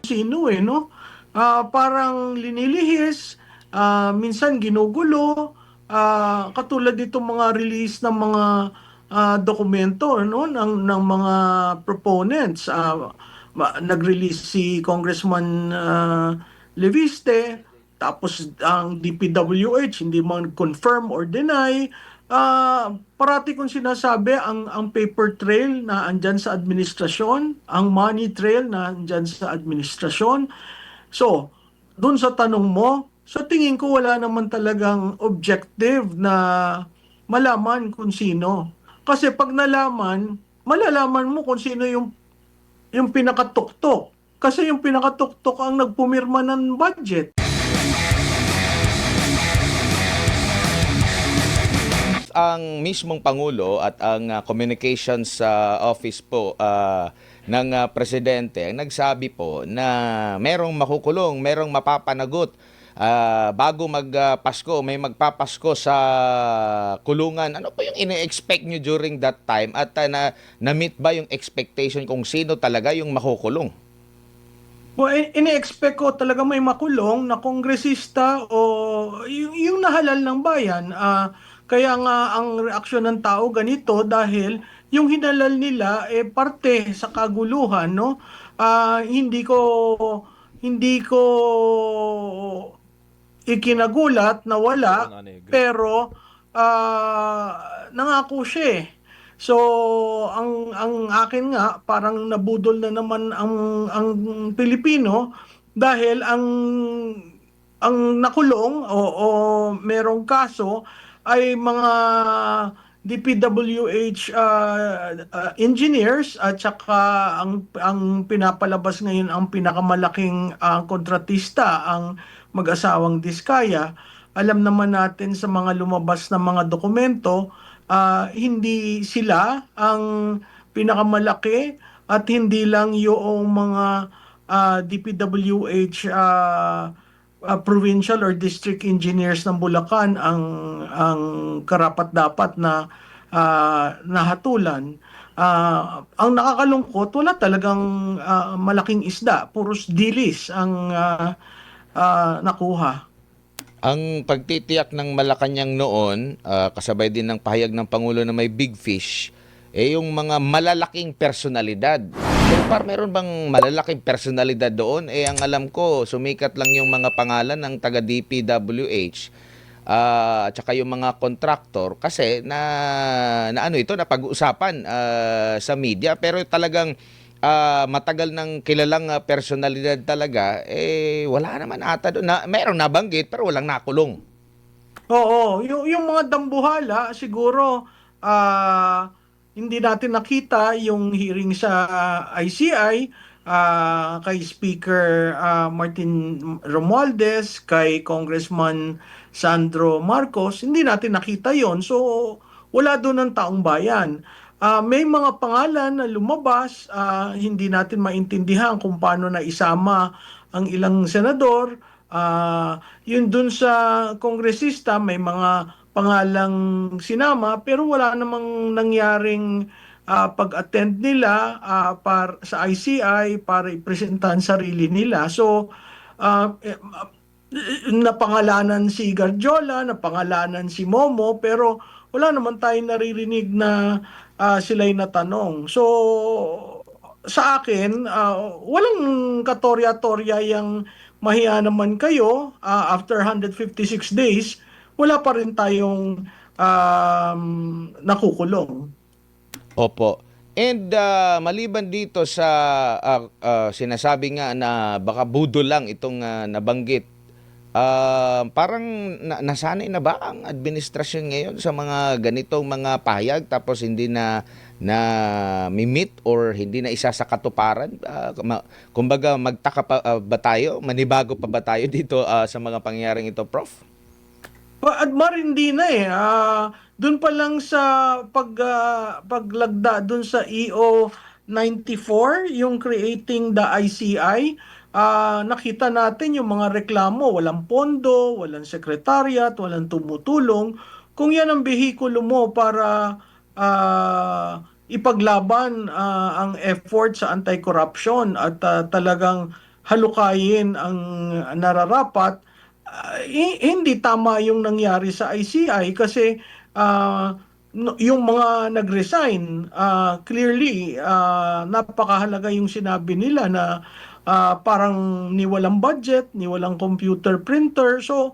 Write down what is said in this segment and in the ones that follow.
sino no? Parang linilihis, minsan ginugulo, katulad itong mga release ng mga dokumento no ng mga proponents. Nag-release si Congressman Leviste, tapos ang DPWH hindi man confirm or deny. Parati kong sinasabi ang paper trail na andyan sa administrasyon, ang money trail na andyan sa administrasyon. So, dun sa tanong mo, sa tingin ko wala naman talagang objective na malaman kung sino. Kasi pag nalaman, malalaman mo kung sino yung pinakatuktok. Kasi yung pinakatuktok ang nagpumirma ng budget. Ang mismong Pangulo at ang communications office po ng Presidente ang nagsabi po na merong makukulong, merong mapapanagot bago magpasko, may magpapasko sa kulungan. Ano po yung ine-expect nyo during that time at na-meet ba yung expectation kung sino talaga yung makukulong? Well, ini-expect ko talaga may makulong na kongresista o yung nahalal ng bayan. Kaya nga ang reaksyon ng tao ganito dahil yung hinalal nila parte sa kaguluhan, no? Hindi ko ikinagulat na wala, pero nangako siya eh. So, ang akin nga parang nabudol na naman ang Pilipino dahil ang nakulong o merong kaso ay mga DPWH engineers at saka ang pinapalabas ngayon ang pinakamalaking kontratista, ang mag-asawang Diskaya. Alam naman natin sa mga lumabas na mga dokumento, hindi sila ang pinakamalaki at hindi lang yung mga DPWH provincial or district engineers ng Bulacan ang karapat-dapat na nahatulan. Ang nakakalungkot, wala talagang malaking isda, puros dilis ang nakuha. Ang pagtitiyak ng Malacanang noon, kasabay din ng pahayag ng Pangulo na may big fish, yung mga malalaking personalidad. Pero meron bang malalaking personalidad doon? Ang alam ko, sumikat lang yung mga pangalan ng taga DPWH at saka yung mga contractor kasi na ano ito, na pag-uusapan sa media. Pero talagang matagal ng kilalang personalidad talaga, wala naman ata doon. Merong nabanggit pero walang nakulong. Oo, yung mga dambuhala siguro hindi natin nakita yung hearing sa ICI kay Speaker Martin Romualdez, kay Congressman Sandro Marcos, hindi natin nakita yon. So wala doon ang taong bayan. May mga pangalan na lumabas, hindi natin maintindihan kung paano na isama ang ilang senador. Yun dun sa kongresista, may mga pangalang sinama, pero wala namang nangyaring pag-attend nila sa ICI para ipresentahan sarili nila. So, napangalanan si Garjola, napangalanan si Momo, pero wala naman tayong naririnig na sila'y natanong. So, sa akin, walang katorya-torya yung mahiya naman kayo. After 156 days, wala pa rin tayong nakukulong. Opo. And maliban dito sa sinasabi nga na baka budol lang itong nabanggit, parang nasanay na ba ang administrasyon ngayon sa mga ganitong mga pahayag tapos hindi na mimit or hindi na isa sa katuparan? Kumbaga magtaka pa ba tayo? Manibago pa ba tayo dito sa mga pangyayaring ito, Prof? Admar, hindi na eh. Doon pa lang sa paglagda doon sa EO 94, yung creating the ICI, nakita natin yung mga reklamo, walang pondo, walang secretariat, walang tumutulong. Kung yan ang behikulo mo para ipaglaban ang effort sa anti-corruption at talagang halukayin ang nararapat. Hindi tama yung nangyari sa ICI kasi yung mga nag-resign, clearly napakahalaga yung sinabi nila na parang ni walang budget, ni walang computer printer. So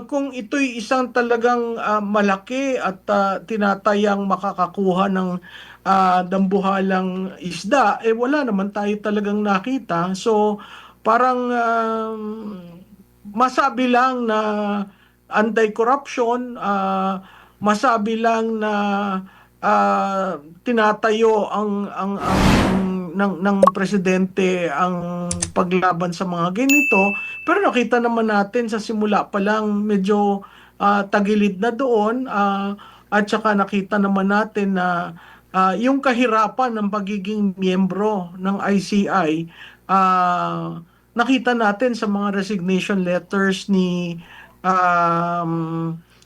kung ito'y isang talagang malaki at tinatayang makakakuha ng dambuhalang isda, eh wala naman tayo talagang nakita. So parang masabi lang na anti-corruption, masabi lang na tinatayo ng presidente ang paglaban sa mga ganito, pero nakita naman natin sa simula pa lang medyo tagilid na doon, at saka nakita naman natin na yung kahirapan ng pagiging miyembro ng ICI, nakita natin sa mga resignation letters ni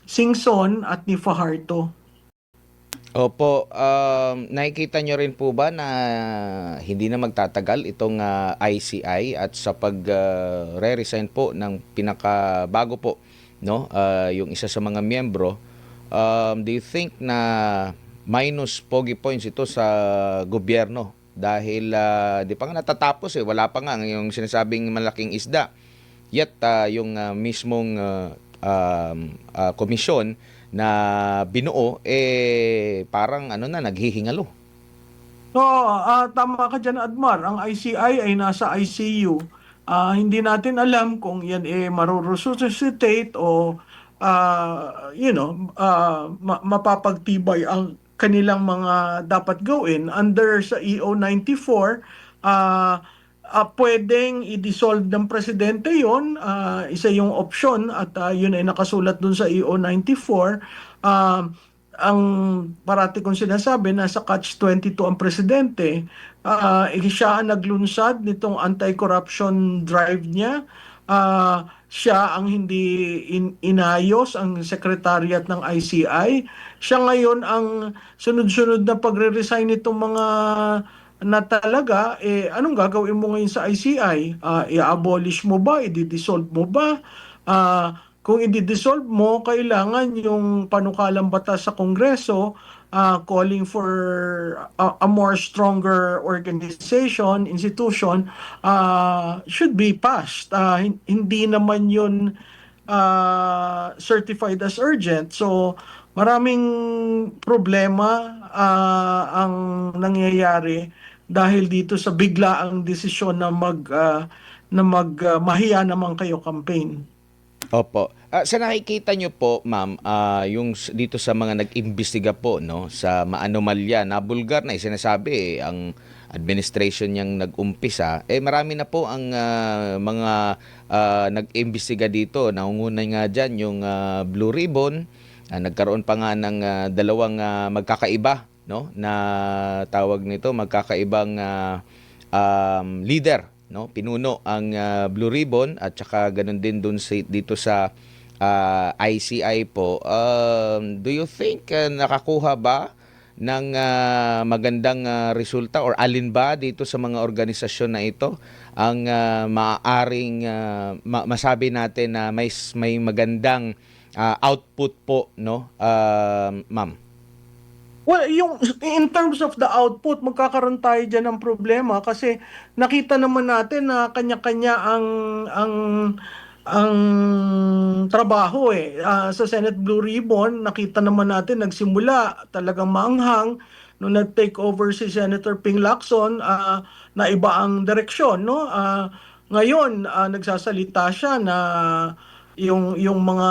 Singson at ni Fajardo. Opo, nakikita nyo rin po ba na hindi na magtatagal itong ICI at sa pag-re-resign po ng pinakabago po, no? Yung isa sa mga miyembro, do you think na minus pogi points ito sa gobyerno? Dahil di pa nga natatapos wala pa nga yung sinasabing malaking isda. Yet yung mismong komisyon na binuo parang naghihingalo. So, tama ka dyan, Admar. Ang ICI ay nasa ICU. Hindi natin alam kung yan maruresuscitate o mapapagtibay ang kanilang mga dapat gawin. Under sa EO 94, pwedeng i-dissolve ng presidente yon, isa yung option at yun ay nakasulat dun sa EO 94. Ang parati kong sinasabi, nasa catch-22 ang presidente. Siya ang naglunsad nitong anti-corruption drive niya. Siya ang hindi inayos ang secretariat ng ICI. Siya ngayon ang sunod-sunod na pagre-resign nitong mga na talaga, anong gagawin mo ngayon sa ICI? I-abolish mo ba? I-dissolve mo ba? Kung i-dissolve mo, kailangan yung panukalang batas sa Kongreso calling for a more stronger organization, institution, should be passed. Hindi naman yun certified as urgent. So, maraming problema ang nangyayari dahil dito sa biglaang desisyon na mahiya naman kayo campaign. Opo. Sa nakikita nyo po, ma'am, dito sa mga nag-imbestiga po, no, sa maanomalya na bulgar na sinasabi ang administration niyang nag-umpisa, marami na po ang mga nag-imbestiga dito. Nangunguna nga dyan yung Blue Ribbon. Nagkaroon pa nga ng dalawang magkakaiba, no, na tawag nito, magkakaibang leader, no, pinuno ang Blue Ribbon at saka ganun din dito sa ICI po. Do you think nakakuha ba ng magandang resulta or alin ba dito sa mga organisasyon na ito ang maaaring masabi natin na may magandang output po, no, ma'am? Well, in terms of the output, magkakaroon tayo dyan ng problema kasi nakita naman natin na kanya-kanya ang trabaho sa Senate Blue Ribbon. Nakita naman natin nagsimula talagang maanghang nung nag-take over si Senator Ping Lacson, na iba ang direksyon, no? Ngayon nagsasalita siya na yung mga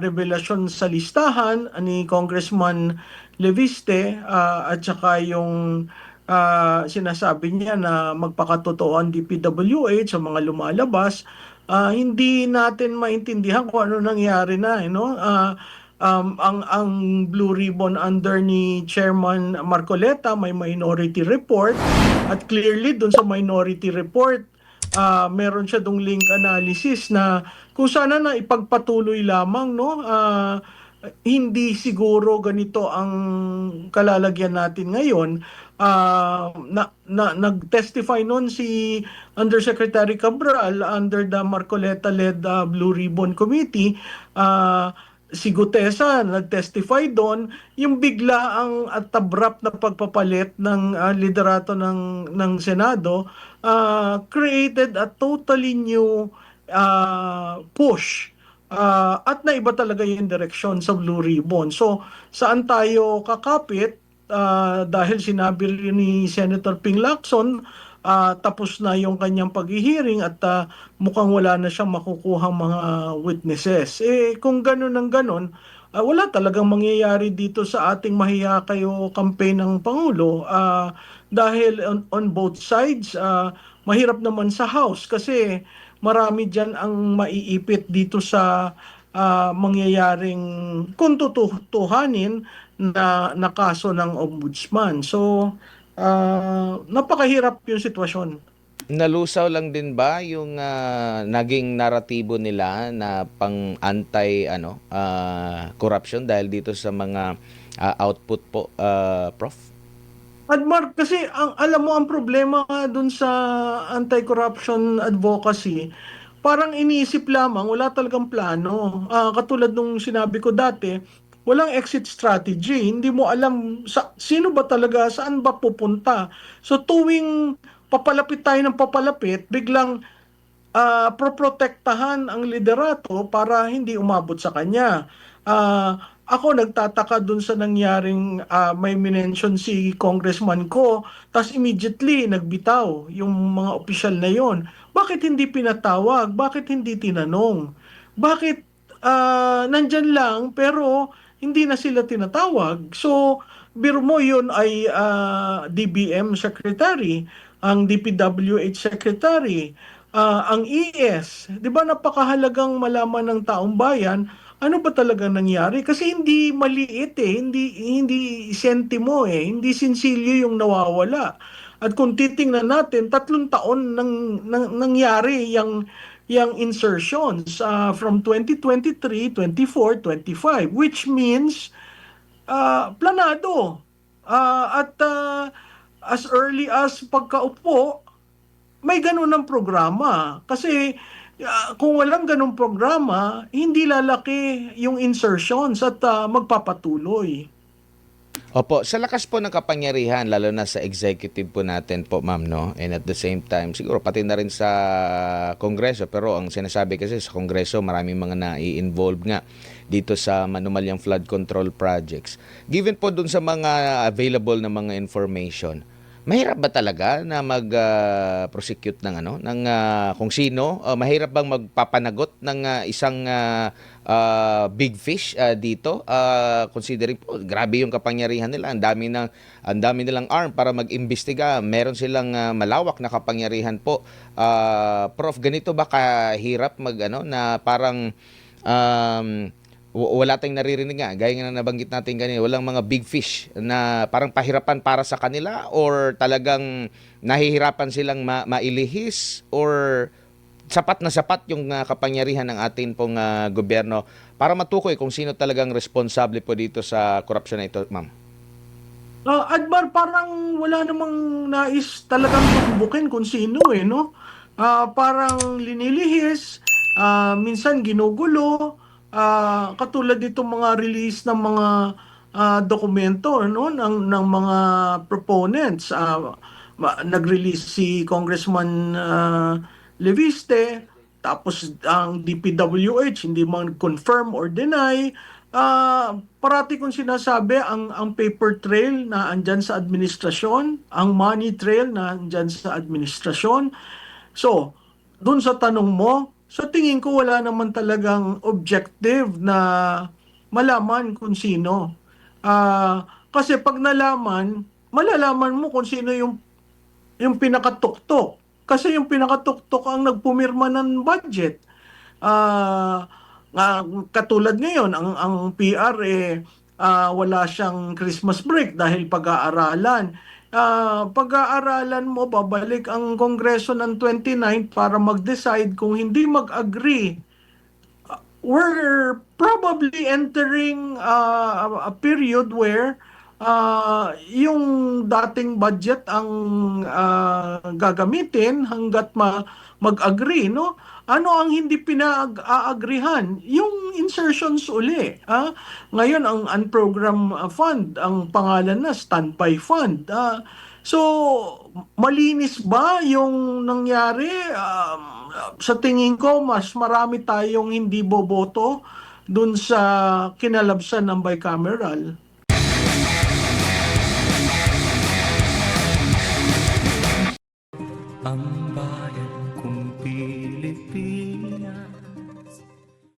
revelasyon sa listahan ni Congressman Leviste, at saka yung sinasabi niya na magpakatotoo ang DPWH sa mga lumalabas, hindi natin maintindihan kung ano nangyari na, ang Blue Ribbon under ni Chairman Marcoleta may minority report, at clearly dun sa minority report meron siya dong link analysis na kung sana na ipagpatuloy lamang, no, hindi siguro ganito ang kalalagyan natin ngayon. nag-testify noon si Undersecretary Cabral under the Marcoleta-led Blue Ribbon Committee. Si Gutesa nag-testify doon, yung bigla ang at abrupt na pagpapalit ng liderato ng Senado created a totally new push. At naiba talaga yung direksyon sa Blue Ribbon. So, saan tayo kakapit? Dahil sinabi rin ni Senator Ping Lacson, tapos na yung kanyang paghihiring at mukhang wala na siyang makukuhang mga witnesses. Kung ganun ang ganun, wala talagang mangyayari dito sa ating mahiya kayo campaign ng Pangulo. Dahil on both sides, mahirap naman sa House kasi marami dyan ang maiipit dito sa mangyayaring kung tutuhanin na kaso ng ombudsman. So, napakahirap yung sitwasyon. Nalusaw lang din ba yung naging naratibo nila na pang-anti corruption dahil dito sa mga output po, Prof? Mark, kasi alam mo ang problema nga dun sa anti-corruption advocacy, parang iniisip lamang, wala talagang plano. Katulad nung sinabi ko dati, walang exit strategy. Hindi mo alam sino ba talaga, saan ba pupunta. So tuwing papalapit tayo ng papalapit, biglang proprotektahan ang liderato para hindi umabot sa kanya. Ako nagtataka dun sa nangyaring may minention si congressman ko, tas immediately nagbitaw yung mga opisyal na yon. Bakit hindi pinatawag? Bakit hindi tinanong? Bakit nandyan lang pero hindi na sila tinatawag? So, biro mo yun ay DBM Secretary, ang DPWH Secretary, ang ES. 'Di ba napakahalagang malaman ng taong bayan ano ba talaga nangyari? Kasi hindi maliit hindi sentimo hindi sinsilyo yung nawawala. At kung titingnan natin, 3 taon nangyari yung insertions from 2023, 24, 25, which means planado. At as early as pagkaupo, may ganun ng programa. Kasi kung walang ganung programa, hindi lalaki yung insertions at magpapatuloy. Opo, sa lakas po ng kapangyarihan, lalo na sa executive po natin po, ma'am, no? And at the same time, siguro pati na rin sa Kongreso, pero ang sinasabi kasi sa Kongreso, maraming mga nai-involve nga dito sa manumalyang flood control projects. Given po dun sa mga available na mga information, mahirap ba talaga na mag-prosecute ng kung sino? Mahirap bang magpapanagot ng isang big fish dito? Considering po, grabe yung kapangyarihan nila. Ang dami nilang arm para mag-imbestiga. Meron silang malawak na kapangyarihan po. Prof, ganito ba kahirap na parang wala tayong naririnig nga, gaya nga na nabanggit natin kanina, walang mga big fish na parang pahirapan para sa kanila, or talagang nahihirapan silang mailihis, or sapat na sapat yung kapangyarihan ng atin pong gobyerno para matukoy kung sino talagang responsable po dito sa korupsyon na ito, ma'am? Admar, parang wala namang nais talagang tukubukin kung sino no? Parang linilihis, minsan ginugulo, katulad ditong mga release ng mga dokumento no ng mga proponents. Nag-release si Congressman Leviste, tapos ang DPWH hindi man confirm or deny. Parati kong sinasabi ang paper trail na andyan sa administrasyon, ang money trail na andyan sa administrasyon. So, dun sa tanong mo, sa tingin ko wala naman talagang objective na malaman kung sino. Kasi pag nalaman, malalaman mo kung sino yung pinakatuktok. Kasi yung pinakatuktok ang nagpumirma ng budget. Ah, Katulad ngayon, ang PR wala siyang Christmas break dahil pag-aaralan. Pag-aaralan mo, babalik ang Kongreso ng 29 para mag-decide. Kung hindi mag-agree, we're probably entering a period where yung dating budget ang gagamitin hanggat mag-agree, no? Ano ang hindi pinag-aagrihan? Yung insertions uli. Ngayon, ang unprogram fund, ang pangalan na standby fund. So, malinis ba yung nangyari? Sa tingin ko, mas marami tayong hindi boboto dun sa kinalabsan ng bicameral.